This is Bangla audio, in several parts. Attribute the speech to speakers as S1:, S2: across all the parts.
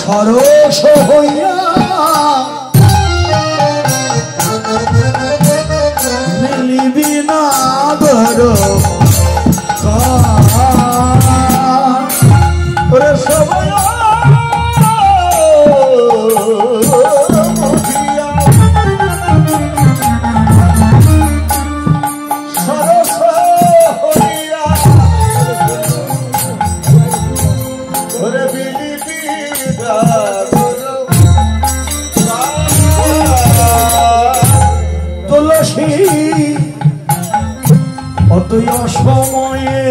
S1: সরস হইয়া মিলিবি না বড় সবাই অতই অসময়ে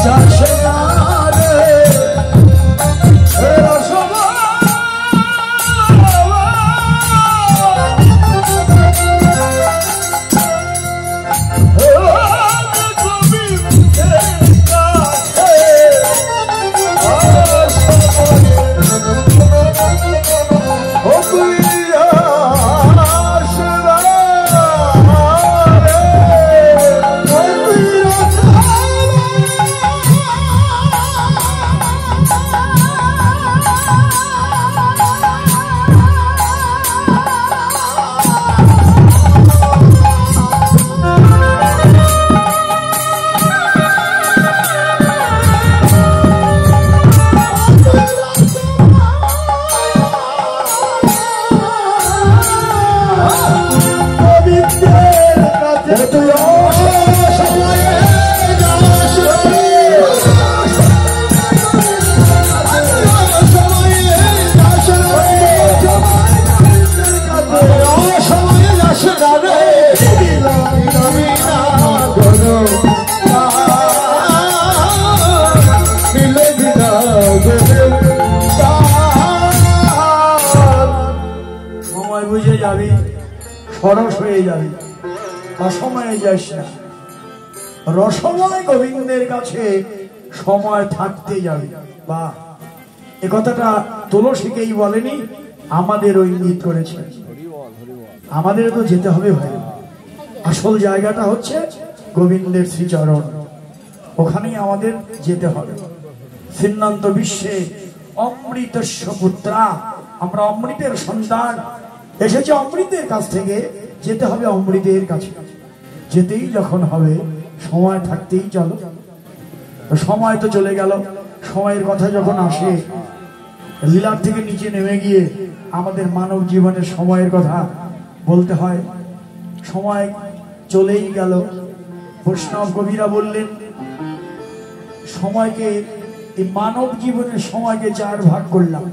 S1: যাস না রে সময়ে যাস না রে বুঝে যাবি সরস হয়ে যাবি অসময়ে যাস না রসময় গোবিন্দের কাছে সময় থাকতে যাবে বা এ কথাটা তুলসীকেই বলেনি আমাদের ওই ইঙ্গিত করেছে আমাদের তো যেতে হবে ভাই আসল জায়গাটা হচ্ছে গোবিন্দের শ্রীচরণ ওখানেই আমাদের যেতে হবে সিন্নান্ত বিশ্বে অমৃতস্য পুত্রা আমরা অমৃতের সন্তান এসেছে অমৃতের কাছ থেকে যেতে হবে অমৃতের কাছে যেতেই যখন হবে সময় থাকতেই চলো সময় তো চলে গেল সময়ের কথা যখন আসে লীলার থেকে নিচে নেমে গিয়ে আমাদের মানব জীবনের সময়ের কথা বলতে হয় সময় চলেই গেল বৈষ্ণব কবিরা বললেন সময়কে এই মানব জীবনের সময়কে 4 ভাগ করলাম